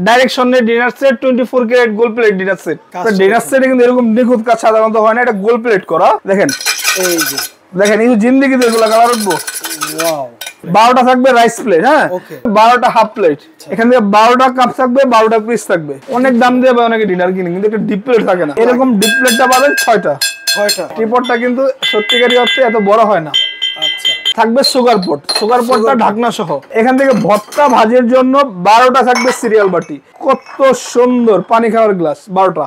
ডাইরেকশনের dinner set 24 carat gold plate dinner set. Dinner সেটে কিন্তু এরকম নিখুঁত কাজ সাধারণত হয় না, এটা গোল্ড প্লেট করা। দেখেন এই যে দেখেন এই জিন্দেগিতে এগুলো কালার উঠবো। ওয়াও 12টা থাকবে রাইস প্লেট, হ্যাঁ 12টা হাফ প্লেট, এখান থেকে 12টা কাপ থাকবে, 12টা পিস থাকবে। অনেক দাম দিয়ে অনেকে ডিনার কিনে, কিন্তু একটা ডিপ প্লেট থাকে না। এরকম ডিপ প্লেটটা পাবেন 6টা। টিপটটা কিন্তু সত্যিকারই হচ্ছে এত বড় হয় না। আচ্ছা থাকবে সুগার পট, সুগার পটটা ঢাকনা সহ। এখান থেকে ভর্তা ভাজির জন্য 12টা থাকবে সিরিয়াল বাটি। কত সুন্দর পানি খাওয়ার গ্লাস 12টা।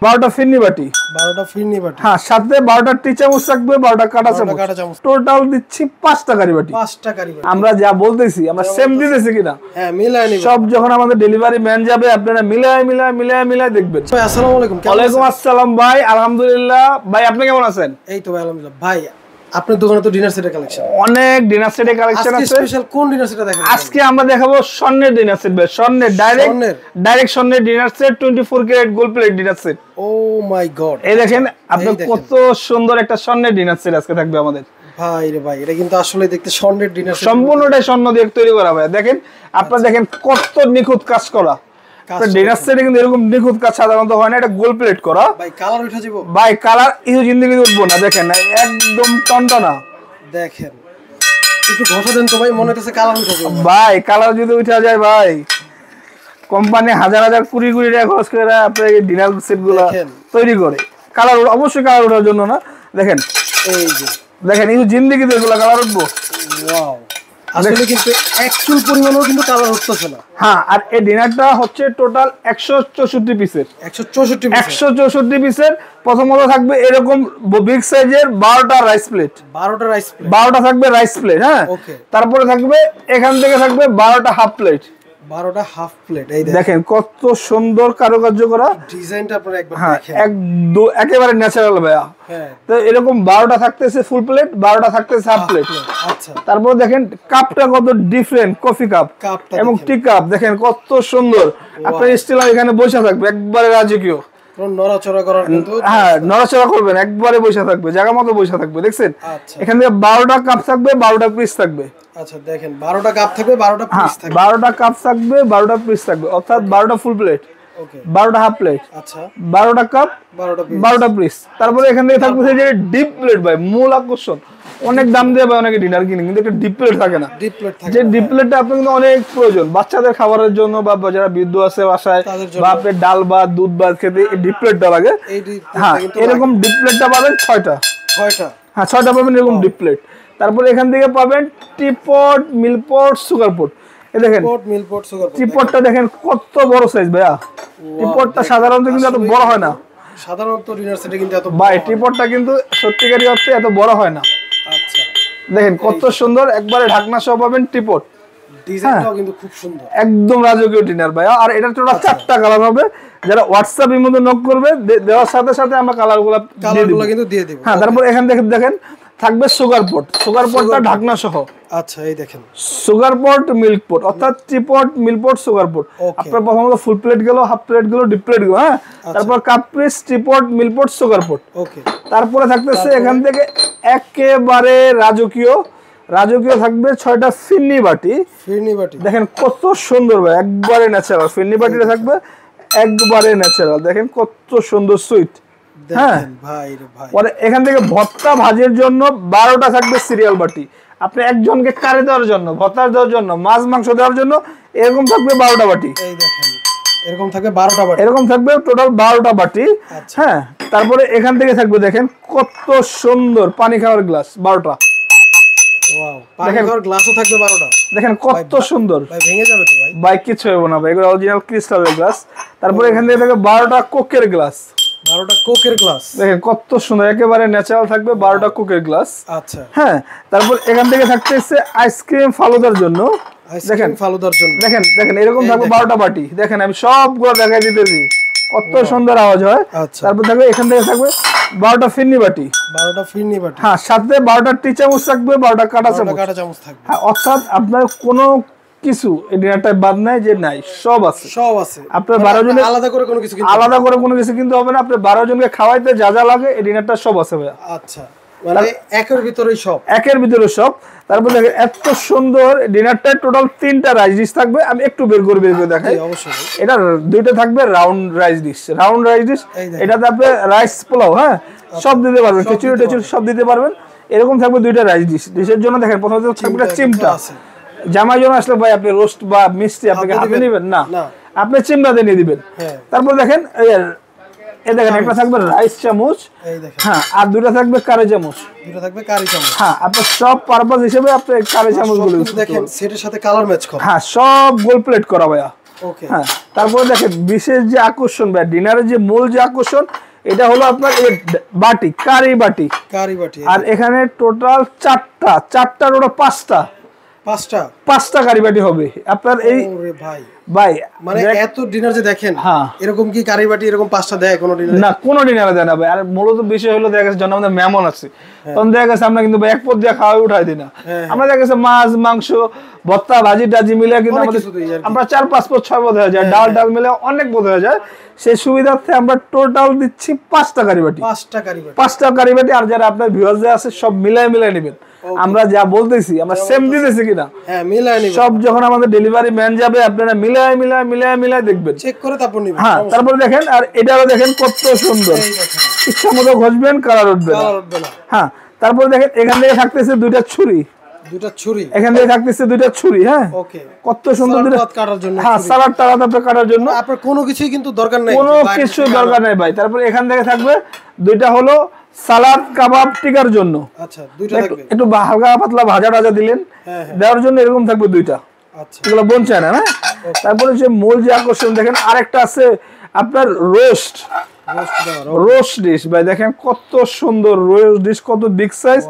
12টা ফিরনি বাটি, 12টা ফিরনি বাটি, হ্যাঁ সাথে 12টা টি চামচ থাকবে, 12টা কাঁটা চামচ। টোটাল দিচ্ছি 5টা কারি বাটি। 5টা কারি বাটি আমরা যা বলতেছি আমরা সেম দিতেছি কিনা, হ্যাঁ মিলাই নিব। সব যখন আমাদের ডেলিভারি ম্যান যাবে আপনারা মিলাই দেখবেন। ভাই আসসালামু আলাইকুম। ওয়ালাইকুম আসসালাম ভাই, আলহামদুলিল্লাহ। ভাই আপনি কেমন আছেন? এই তো ভাই আলহামদুলিল্লাহ। ভাই আপনার দোকানে তো ডিনার সেটের কালেকশন, অনেক ডিনার সেটের কালেকশন আছে। স্পেশাল কোন ডিনার সেটটা দেখাবো আজকে? আমরা দেখাবো স্বর্ণের ডিনার সেট ভাই, স্বর্ণের ডাইরেক্ট স্বর্ণের dinner set 24 carat gold plate dinner set. Oh my god, এই দেখেন আপনি কত সুন্দর একটা স্বর্ণের ডিনার সেট আজকে থাকবে আমাদের। ভাই রে ভাই, এটা কিন্তু আসলে দেখতে স্বর্ণের ডিনার সেট, সম্পূর্ণটাই স্বর্ণ দিয়ে তৈরি করা ভাই। দেখেন আপনারা দেখেন কত নিখুঁত কাজ করা। ডিনার সেটে কিন্তু এরকম নিখুঁত কাজ সাধারণত হয় না, এটা গোল্ড প্লেট করা। ভাই কালার উঠে যাবে ভাই, কালার ইউ জিন্দেগিতে উঠবো না। দেখেন একদম টনটনা, দেখেন একটু ঘষা দেন তো ভাই, মনে হচ্ছে কালার উঠে যাবে ভাই। কালার যদি উঠে যায় ভাই, কোম্পানি হাজার হাজার কোটি কোটি টাকা খরচ করে আপনার এই ডিনার সেটগুলো তৈরি করে। কালার অবশ্যই কালার ওঠার জন্য না। দেখেন এই যে দেখেন ইউ জিন্দেগিতে এগুলো কালার উঠবো। ওয়াও, আসলে কিন্তু অ্যাকচুয়াল পরিমাণও কিন্তু কালার হচ্ছে না। হ্যাঁ, আর এই ডিনারটা হচ্ছে টোটাল 164 পিসের। 164 পিসের। প্রথমত থাকবে এরকম বিগ সাইজের 12টা রাইস প্লেট, 12টা থাকবে রাইস প্লেট, হ্যাঁ। তারপরে থাকবে এখান থেকে থাকবে 12টা হাফ প্লেট, 12টা হাফ প্লেট। এই দেখেন কত সুন্দর কারুকার্য করা ডিজাইনটা, আপনারা একবার দেখেন, একেবারে ন্যাচারাল ভাইয়া। তো এরকম 12টা থাকতেছে ফুল প্লেট, 12টা থাকতেছে হাফ প্লেট। আচ্ছা, তারপর দেখেন কাপটা কত ডিফারেন্ট, কফি কাপ এবং টি কাপ। দেখেন কত সুন্দর। আপনার স্টিল এখানে বসে থাকবে, একবারে রাজকীয়। নড়াচড়া করার কিন্তু, হ্যাঁ নড়াচড়া করবেন, একবারে বসে থাকবে, জায়গা মতো বসে থাকবে। দেখছেন এখান থেকে 12টা কাপ থাকবে, 12টা পিস থাকবে। আচ্ছা দেখেন 12টা কাপ থাকবে, 12টা পিস থাকবে, 12টা কাপ থাকবে, 12টা পিস থাকবে, অর্থাৎ 12টা ফুল প্লেট, 12টা হাফ প্লেট। আচ্ছা 12টা কাপ, 12টা পিস। তারপরে এখান থেকে থাকবে যে ডিপ প্লেট ভাই, মূল আকর্ষণ। অনেক দাম দিয়ে ভাই অনেকে ডিনার কিনে, কিন্তু একটা ডিপ প্লেট থাকে না। যে ডিপ প্লেটটা আপনার কিন্তু অনেক প্রয়োজন বাচ্চাদের খাবারের জন্য, বা যারা বৃদ্ধ আছে বাসায়, বা আপনার ডাল বা দুধ বা খেতে ডিপ প্লেটটা লাগে। হ্যাঁ, এরকম ডিপ প্লেটটা পাবেন 6টা। হ্যাঁ 6টা পাবেন এরকম ডিপ প্লেট। তারপরে এখান থেকে পাবেন টিপট, মিল্কপট, সুগার পট। এই দেখেন টিপটটা দেখেন কত বড় সাইজ ভাইয়া। টিপটটা সাধারণত কিন্তু এত বড় হয় না, সাধারণত ডিনার সেটে কিন্তু এত ভাই টিপটটা কিন্তু সত্যিকারই অর্থে এত বড় হয় না। আচ্ছা দেখেন কত সুন্দর, একবারে ঢাকনা সহ পাবেন টিপট। ডিজাইনটাও কিন্তু খুব সুন্দর, একদম রাজকীয় ডিনার ভাইয়া। আর এটা টোটাল 4টা কালার হবে। যারা হোয়াটসঅ্যাপ এর মধ্যে নক করবে, দেওয়ার সাথে সাথে আমরা কালারগুলো কিন্তু দিয়ে দেব। হ্যাঁ, তারপর এখান থেকে দেখেন থাকবে সুগার পট, সুগার পটটা ঢাকনা সহ। আচ্ছা এই দেখেন সুগার পট, মিল্ক পট, অর্থাৎ teapot, milk pot, sugar pot. আপনার প্রথমত ফুল প্লেট গেল, হাফ প্লেট গেল, ডিপ প্লেট গেল, হ্যাঁ। তারপর cup piece, teapot, milk pot, sugar pot. Okay, তারপরে থাকতেছে এখান থেকে একেবারে রাজকীয় থাকবে 6টা ফিরনি বাটি। দেখেন কত সুন্দর ভাই, একবারে ন্যাচারাল ফিরনি বাটিটা থাকবে, একবারে ন্যাচারাল। দেখেন কত সুন্দর সুইট। হ্যাঁ ভাই রে ভাই, পরে এখান থেকে ভর্তা ভাজির জন্য 12টা থাকবে সিরিয়াল বাটি। আপনি একজনকে কারি দেওয়ার জন্য, ভর্তা দেওয়ার জন্য, মাছ মাংস দেওয়ার জন্য এরকম থাকবে 12টা বাটি। এই দেখেন এরকম থাকবে 12টা বাটি, এরকম থাকবে টোটাল 12টা বাটি। হ্যাঁ, তারপরে এখান থেকে থাকবে দেখেন কত সুন্দর পানি খাওয়ার গ্লাস 12টা। ওয়াও, পানি খাওয়ার গ্লাসও থাকবে 12টা। দেখেন কত সুন্দর ভাই, ভেঙে যাবে তো ভাই? ভাই কিছু হবে না ভাই, এগুলো অরিজিনাল ক্রিস্টালের গ্লাস। তারপরে এখান থেকে থাকবে 12টা কোকের গ্লাস, 12টা কোকের গ্লাস। দেখেন কত সুন্দর, একেবারে ন্যাচারাল থাকবে 12টা কোকের গ্লাস। আচ্ছা হ্যাঁ, তারপর এখান থেকে থাকতেছে আইসক্রিম ফালুদার জন্য। দেখেন ফালুদার জন্য দেখেন এরকম থাকবে 12টা বাটি। দেখেন আমি সবগুলো দেখাই দিতেছি, কত সুন্দর আওয়াজ হয়। তারপর থাকবে এখান থেকে থাকবে 12টা ফিরনি বাটি, 12টা ফিরনি বাটি। হ্যাঁ, সাথে 12টা টি চামচ থাকবে, 12টা কাঁটা চামচ থাকবে। হ্যাঁ, অর্থাৎ আপনার কোনো কিছু এই ডিনারটা বাদ নাই যে নাই, সব আছে। আপনার 12 জনের আলাদা করে কোনো কিছু কিন্তু হবে না। আপনি 12 জনকে খাওয়াইতে যা যা লাগে এই ডিনারটা সব আছে ভাইয়া। আচ্ছা মানে একের ভিতরে সব। তারপর দেখেন এত সুন্দর ডিনারটা, টোটাল 3টা রাইস ডিশ থাকবে। আমি একটু বের করে দেখাই। অবশ্যই এটা 2টা থাকবে রাউন্ড রাইস ডিশ, এটাতে আপনি রাইস পোলাও, হ্যাঁ, সব দিতে পারবেন, খিচুড়ি টিচুড়ি সব দিতে পারবেন। এরকম থাকবে 2টা রাইস ডিশের জন্য দেখেন প্রথমে থাকবে চিমটা। জামাই জন আসলে ভাই আপনি রোস্ট বা মিষ্টি আপনি হাতে নেবেন না, আপনি চিমটাতে নিয়ে দিবেন। তারপর দেখেন এই দেখেন একটা থাকবে রাইস চামচ, হ্যাঁ, আর 2টা থাকবে কারি চামচ, হ্যাঁ, আপনি সব পারপাস হিসেবে আপনি কারি চামচগুলো দেখেন সেটের সাথে কালার ম্যাচ করা, হ্যাঁ, সব গোল প্লেট করা ভাইয়া। ওকে, হ্যাঁ, তারপরে দেখেন বিশেষ যে আকর্ষণ ভাই, ডিনারের যে মূল যে আকর্ষণ, এটা হলো আপনার এই বাটি, কারি বাটি। আর এখানে টোটাল 4টা ওটা 5টা কারি বাটি হবে আপনার। এই ভাই মানে এত ডিনার যে দেখেন, এরকম কি কারি বাটি এরকম 5টা দেয় কোনো ডিনারে? না, কোনো ডিনারে দেয় না ভাই। আর মূলত বিষয় হলো দেখা গেছে যখন আমাদের মেহমান আছে তখন দেখা গেছে আমরা কিন্তু এক পদ দিয়ে খাওয়া উঠাই দিই না। আমরা দেখা গেছে মাছ মাংস ভর্তা ভাজি টাজি মিলে কিন্তু আমরা 4-5 পদ 6 পদ হয়ে যায়, ডাল মিলে অনেক পদ হয়ে যায়। সেই সুবিধার্থে আমরা টোটাল দিচ্ছি 5টা কারি বাটি। আর যারা আপনার ভিউয়ার্স আছে সব মিলাই নেবেন। আমরা যা বলতেছি আমরা সেম দিতেছি কিনা, হ্যাঁ, মিলাই নেবেন। সব যখন আমাদের ডেলিভারি ম্যান যাবে আপনারা মিলাই দেখবেন, চেক করে তারপর নেবেন। হ্যাঁ, তারপর দেখেন আর এটাও দেখেন কত সুন্দর, ইচ্ছা মতো ঘষবেন, কালার উঠবে না। হ্যাঁ, তারপর দেখেন এখান থেকে থাকতেছে 2টা ছুরি, এখান থেকে থাকতেছে 2টা ছুরি, হ্যাঁ, ওকে, কত সুন্দর কাটার জন্য, হ্যাঁ, সালাদ টালাদ আপনি কাটার জন্য আপনার কোনো কিছুই কিন্তু দরকার নাই, কোনো কিছু দরকার নাই ভাই। তারপর এখান থেকে থাকবে 2টা হলো সালাদ কাবাব টিকার জন্য, আচ্ছা, 2টা থাকবে, একটু হালকা পাতলা ভাজা টাজা দিলেন দেওয়ার জন্য, এরকম থাকবে 2টা। আচ্ছা, এগুলো বোন চায় না। তারপরে যে মূল যে আকর্ষণ দেখেন আরেকটা আছে আপনার রোস্ট ডিশ ভাই, দেখেন কত সুন্দর রোস্ট ডিশ, কত বিগ সাইজ,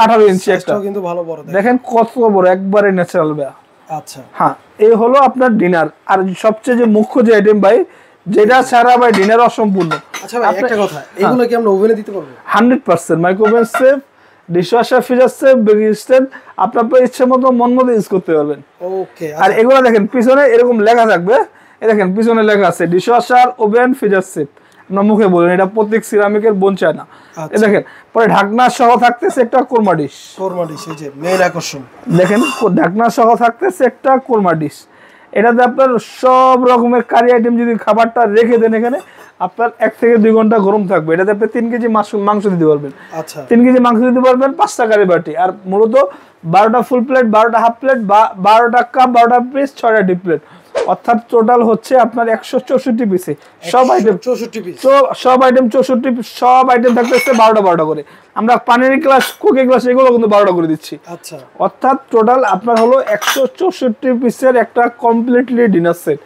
18 ইঞ্চি একটা, কিন্তু ভালো বড়, দেখেন কত বড়, একবারে ন্যাচারাল ভাই। আচ্ছা, হ্যাঁ, এই হলো আপনার ডিনার। আর সবচেয়ে যে মুখ্য যে আইটেম ভাই, যেটা ছাড়া ভাই ডিনার অসম্পূর্ণ। আচ্ছা ভাই, একটা কথা, এগুলো কি আমরা ওভেনে দিতে পারবো? 100% micro oven safe, dishwasher freezer safe, baking stand আপনার ইচ্ছে মতো মন মতো ইউজ করতে পারবেন। ওকে, আর এগুলো দেখেন পিছনে এরকম লেখা থাকবে, এই দেখেন পিছনে লেখা আছে ডিশওয়াশার, ওভেন, ফ্রিজার সেফ। আমরা মুখে বলেন এটা প্রত্যেক সিরামিকের বোন চায় না। এই দেখেন পরে ঢাকনা সহ থাকতেছে একটা কোরমা ডিশ, এই যে মেইন আকর্ষণ, দেখেন ঢাকনা সহ থাকতেছে একটা কোরমা ডিশ। এটাতে আপনার সব রকমের কারি আইটেম যদি খাবারটা রেখে দেন এখানে আপনার 1 থেকে 2 ঘন্টা গরম থাকবে। এটাতে আপনি 3 কেজি মাংস দিতে পারবেন। আচ্ছা, 3 কেজি মাংস দিতে পারবেন, 5টা কারি বাটি। আর মূলত 12টা ফুল প্লেট, 12টা হাফ প্লেট, 12টা কাপ, 12টা পিস, 6টা ডিপ প্লেট, অর্থাৎ টোটাল হচ্ছে আপনার 164 পিসে সব আইটেম, 64 পিস, সব আইটেম 64, সব আইটেম থাকতেছে 12টা করে। আমরা পানির গ্লাস, কুকি গ্লাস এগুলো কিন্তু 12টা করে দিচ্ছি। আচ্ছা, অর্থাৎ টোটাল আপনার হলো 164 পিসের একটা কমপ্লিটলি ডিনার সেট,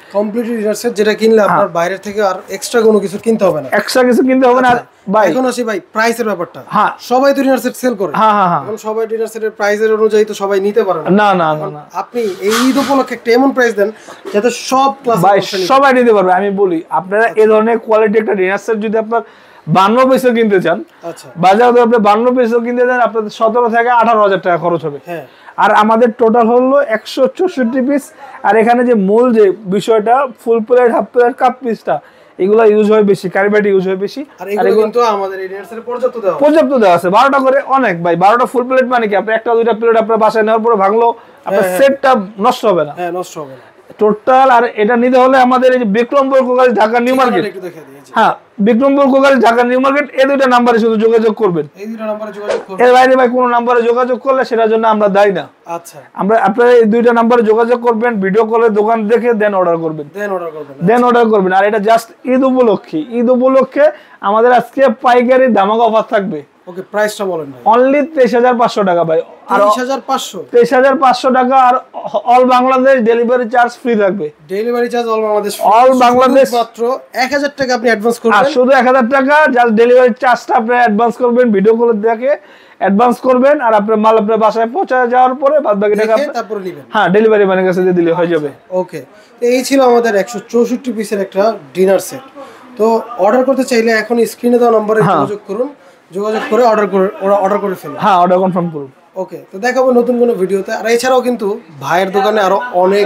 যেটা কিনলে আপনার বাইরে থেকে আর এক্সট্রা কোনো কিছু কিনতে হবে না, আর ভাই এখন আসি ভাই প্রাইসের ব্যাপারটা। হ্যাঁ, সবাই তো ডিনার সেট সেল করে, এখন সবাই ডিনার সেটের প্রাইসের অনুযায়ী তো সবাই নিতে পারে না। না, আপনি এই ঈদ উপলক্ষে একটা এমন প্রাইস দেন যাতে সব ক্লাস ভাই সবাই নিতে পারবে। আমি বলি আপনারা এই ধরনের কোয়ালিটি একটা ডিনার সেট যদি আপনার 52 পিসও কিনতে চান, আচ্ছা, বাজারে আপনি 52 পিসও কিনতে চান আপনার 17 থেকে 18,000 টাকা খরচ হবে। হ্যাঁ, আর আমাদের টোটাল হলো 164 পিস। আর এখানে যে মূল যে বিষয়টা full plate, half plate, cup পিসটা এগুলা ইউজ হয় বেশি, কারি বাটি ইউজ হয় বেশি। আর এগুলো কিন্তু আমাদের এই ডিনার সেটে পর্যাপ্ত দেওয়া আছে, 12টা করে অনেক ভাই। 12টা ফুল প্লেট মানে কি আপনি 1-2টা প্লেট আপনার বাসায় নেওয়ার পরে ভাঙলো আপনার সেটটা নষ্ট হবে না। হ্যাঁ, নষ্ট হবে না টোটাল। আর এটা নিতে হলে আমাদের এই যে Bikrampur crockery Dhaka New Market, হ্যাঁ, Bikrampur crockery Dhaka New Market, এই 2টা নম্বরে শুধু যোগাযোগ করবেন। এর বাইরে ভাই কোনো নম্বরে যোগাযোগ করলে সেটার জন্য আমরা দায়ী না। আচ্ছা, আপনারা এই 2টা নম্বরে যোগাযোগ করবেন, ভিডিও কলে দোকান দেখে দেন অর্ডার করবেন। আর এটা জাস্ট ঈদ উপলক্ষে আমাদের আজকে পাইকারি ধামাকা অফার থাকবে। ওকে, প্রাইসটা বলেন ভাই। অনলি 23,500 টাকা ভাই। 23,500 টাকা। আর all Bangladesh delivery charge free থাকবে। ডেলিভারি চার্জ অল বাংলাদেশ মাত্র 1000 টাকা আপনি অ্যাডভান্স করবেন। আর শুধু 1000 টাকা জাস্ট ডেলিভারি চার্জটা আপনি অ্যাডভান্স করবেন, ভিডিও কলে দেখে অ্যাডভান্স করবেন। আর আপনার মাল আপনার বাসায় পৌঁছে যাওয়ার পরে বাদ বাকি টাকা তারপরে নেবেন। হ্যাঁ, ডেলিভারি ম্যানের কাছে দিয়ে দিলে হয়ে যাবে। ওকে, তো এই ছিল আমাদের 164 পিসের একটা ডিনার সেট। তো অর্ডার করতে চাইলে এখন স্ক্রিনে দেওয়া নম্বরে যোগাযোগ করুন, যোগাযোগ করে অর্ডার করে ফেলুন। হ্যাঁ, অর্ডার কনফার্ম করুন। ওকে, তো দেখাবো নতুন কোনো ভিডিওতে। আর এছাড়াও কিন্তু ভাইয়ের দোকানে আরো অনেক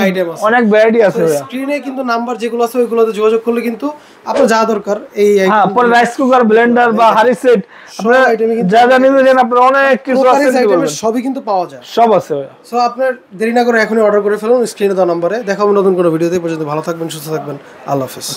আইটেম আছে, অনেক ভ্যারাইটি আছে ভাইয়া। স্ক্রিনে কিন্তু নাম্বার যেগুলো আছে ওইগুলোতে যোগাযোগ করলে কিন্তু আপনার যা দরকার এই হ্যাঁ, পরে রাইস কুকার, ব্লেন্ডার বা হাড়ি সেট আপনারা যা যা নেবেন, আপনারা অনেক কিছু আছে, সবই কিন্তু পাওয়া যায়, সব আছে ভাইয়া। সো আপনার দেরি না করে এখনই অর্ডার করে ফেলুন স্ক্রিনে দেওয়া নম্বরে। দেখাবো নতুন কোনো ভিডিওতে। পর্যন্ত ভালো থাকবেন, সুস্থ থাকবেন, আল্লাহ হাফেজ।